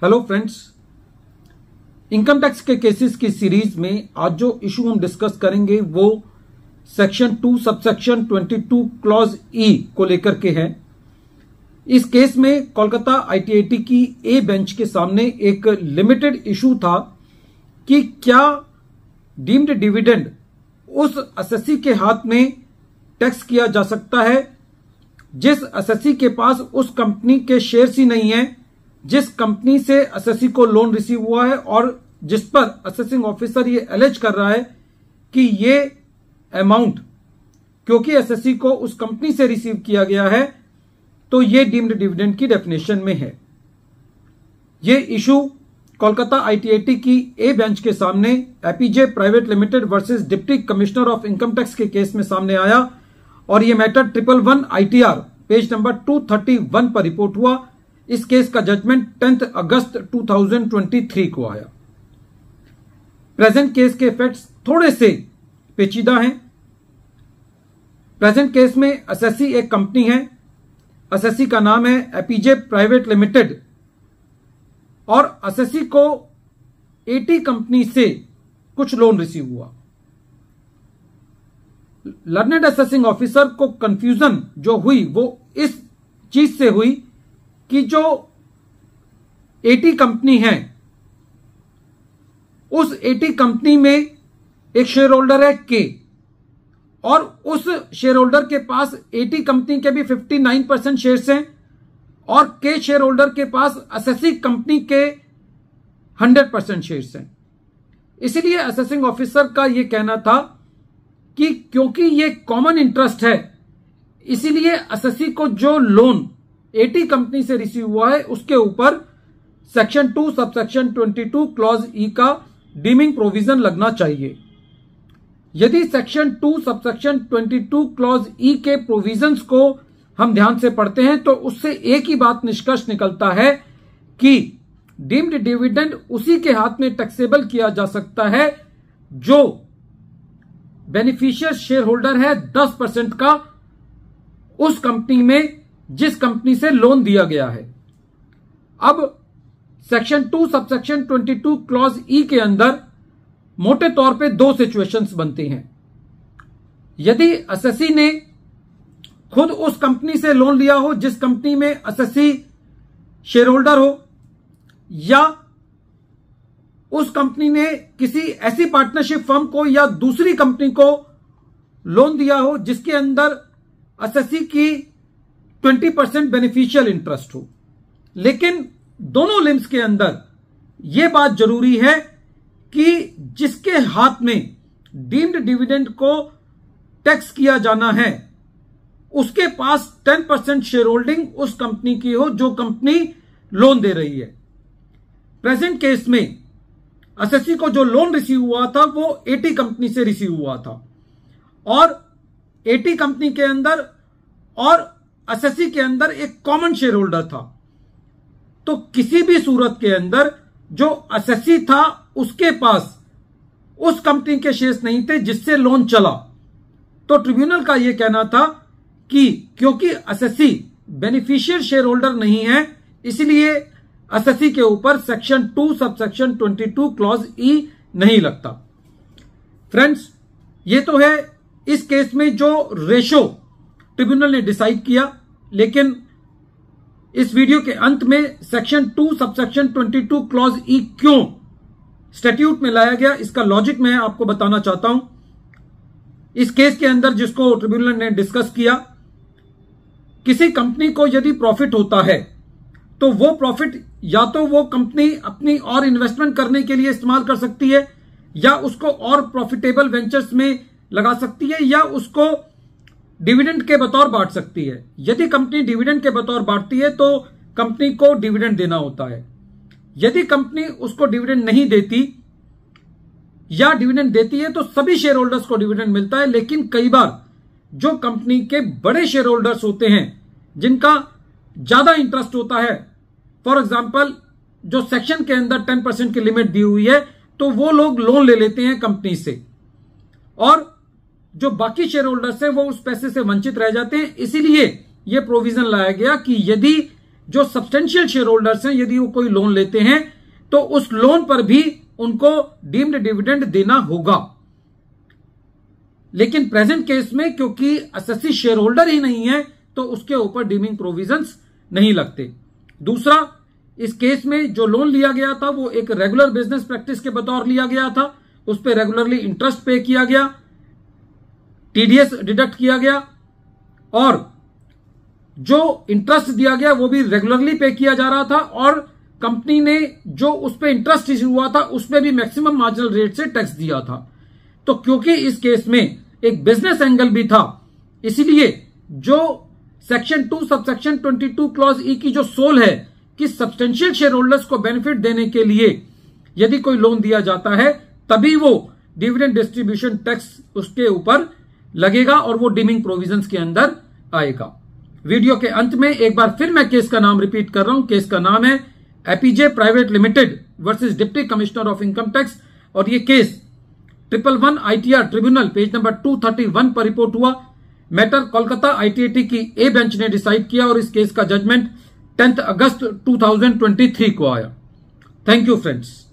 Hello friends, income tax के cases की series में आज जो इशू हम डिस्कस करेंगे वो सेक्शन 2 सबसेक्शन 22 क्लॉज ई को लेकर के है। इस केस में कोलकाता आईटीआईटी की ए बेंच के सामने एक लिमिटेड इशू था कि क्या डीम्ड डिविडेंड उस एसएससी के हाथ में टैक्स किया जा सकता है जिस एसएससी के पास उस कंपनी के शेयर्स ही नहीं है जिस कंपनी से एसएससी को लोन रिसीव हुआ है और जिस पर असेसिंग ऑफिसर ये एलेज कर रहा है कि ये अमाउंट क्योंकि एसएससी को उस कंपनी से रिसीव किया गया है तो ये डीम्ड डिविडेंड की डेफिनेशन में है। ये इशू कोलकाता आईटीआईटी की ए बेंच के सामने APJ private limited versus deputy commissioner of income tax के केस में सामने आया और ये मैटर 111 आईटीआर पेज नंबर 231 पर रिपोर्ट हुआ। इस केस का जजमेंट 10 अगस्त 2023 को आया। प्रेजेंट केस के इफेक्ट्स थोड़े से पेचीदा हैं। प्रेजेंट केस में एसएससी एक कंपनी है, एसएससी का नाम है एपीजे प्राइवेट लिमिटेड और एसएससी को एटी कंपनी से कुछ लोन रिसीव हुआ। लर्नेड असेसिंग ऑफिसर को कंफ्यूजन जो हुई वो इस चीज से हुई कि जो एटी कंपनी है उस एटी कंपनी में एक शेयर होल्डर है के और उस शेयर होल्डर के पास एटी कंपनी के भी 59% शेयर्स हैं और के शेयर होल्डर के पास एसएससी कंपनी के 100% शेयर्स हैं। इसीलिए असेसिंग ऑफिसर का यह कहना था कि क्योंकि ये कॉमन इंटरेस्ट है इसीलिए एसएससी को जो लोन एटी कंपनी से रिसीव हुआ है उसके ऊपर सेक्शन 2 सबसेक्शन 22 क्लॉज ई का डीमिंग प्रोविजन लगना चाहिए। यदि सेक्शन 2 सबसेक्शन 22 क्लॉज ई के प्रोविजंस को हम ध्यान से पढ़ते हैं तो उससे एक ही बात निष्कर्ष निकलता है कि डीम्ड डिविडेंड उसी के हाथ में टैक्सेबल किया जा सकता है जो बेनिफिशियर शेयर होल्डर है 10% का उस कंपनी में जिस कंपनी से लोन दिया गया है। अब सेक्शन 2 सबसेक्शन 22 क्लॉज ई के अंदर मोटे तौर पे दो सिचुएशंस बनती हैं। यदि एसएससी ने खुद उस कंपनी से लोन लिया हो जिस कंपनी में एसएससी शेयर होल्डर हो या उस कंपनी ने किसी ऐसी पार्टनरशिप फर्म को या दूसरी कंपनी को लोन दिया हो जिसके अंदर एसएससी की 20% बेनिफिशियल इंटरेस्ट हो। लेकिन दोनों लिम्स के अंदर यह बात जरूरी है कि जिसके हाथ में डीम्ड डिविडेंड को टैक्स किया जाना है उसके पास 10% शेयर होल्डिंग उस कंपनी की हो जो कंपनी लोन दे रही है। प्रेजेंट केस में एसएससी को जो लोन रिसीव हुआ था वो एटी कंपनी से रिसीव हुआ था और एटी कंपनी के अंदर और एसएससी के अंदर एक कॉमन शेयर होल्डर था। तो किसी भी सूरत के अंदर जो एसएससी था उसके पास उस कंपनी के शेयर्स नहीं थे जिससे लोन चला। तो ट्रिब्यूनल का यह कहना था कि क्योंकि एसएससी बेनिफिशियर शेयर होल्डर नहीं है इसलिए एसएससी के ऊपर सेक्शन 2 सबसेक्शन 22 क्लॉज ई नहीं लगता। फ्रेंड्स, ये तो है इस केस में जो रेशो ट्रिब्यूनल ने डिसाइड किया, लेकिन इस वीडियो के अंत में सेक्शन 2 सबसेक्शन 22 क्लॉज ई क्यों स्टैट्यूट में लाया गया इसका लॉजिक मैं आपको बताना चाहता हूं। इस केस के अंदर जिसको ट्रिब्यूनल ने डिस्कस किया, किसी कंपनी को यदि प्रॉफिट होता है तो वो प्रॉफिट या तो वो कंपनी अपनी और इन्वेस्टमेंट करने के लिए इस्तेमाल कर सकती है या उसको और प्रॉफिटेबल वेंचर्स में लगा सकती है या उसको डिविडेंड के बतौर बांट सकती है। यदि कंपनी डिविडेंड के बतौर बांटती है तो कंपनी को डिविडेंड देना होता है। यदि कंपनी उसको डिविडेंड नहीं देती या डिविडेंड देती है तो सभी शेयर होल्डर्स को डिविडेंड मिलता है। लेकिन कई बार जो कंपनी के बड़े शेयर होल्डर्स होते हैं जिनका ज्यादा इंटरेस्ट होता है, फॉर एग्जाम्पल जो सेक्शन के अंदर 10% की लिमिट दी हुई है, तो वो लोग लोन ले लेते हैं कंपनी से और जो बाकी शेयर होल्डर्स हैं वो उस पैसे से वंचित रह जाते हैं। इसीलिए यह प्रोविजन लाया गया कि यदि जो सब्सटेंशियल शेयर होल्डर्स हैं, यदि वो कोई लोन लेते हैं तो उस लोन पर भी उनको डीम्ड डिविडेंड देना होगा। लेकिन प्रेजेंट केस में क्योंकि एसएससी शेयर होल्डर ही नहीं है तो उसके ऊपर डीमिंग प्रोविजंस नहीं लगते। दूसरा, इस केस में जो लोन लिया गया था वो एक रेगुलर बिजनेस प्रैक्टिस के बतौर लिया गया था, उस पर रेगुलरली इंटरेस्ट पे किया गया, टीडीएस डिडक्ट किया गया और जो इंटरेस्ट दिया गया वो भी रेगुलरली पे किया जा रहा था और कंपनी ने जो उस पर इंटरेस्ट इश्यू हुआ था उस पर भी मैक्सिमम मार्जिनल रेट से टैक्स दिया था। तो क्योंकि इस केस में एक बिजनेस एंगल भी था, इसीलिए जो सेक्शन 2 सबसेक्शन 22 क्लॉज ई की जो सोल है कि सब्सटेंशियल शेयर होल्डर्स को बेनिफिट देने के लिए यदि कोई लोन दिया जाता है तभी वो डिविडेंड डिस्ट्रीब्यूशन टैक्स उसके ऊपर लगेगा और वो डीमिंग प्रोविजंस के अंदर आएगा। वीडियो के अंत में एक बार फिर मैं केस का नाम रिपीट कर रहा हूं। केस का नाम है APJ private limited versus deputy commissioner of income tax और ये case 111 ITR tribunal page number 231 पर रिपोर्ट हुआ। मैटर कोलकाता ITAT की ए बेंच ने डिसाइड किया और इस केस का जजमेंट 10 अगस्त 2023 को आया। Thank you friends.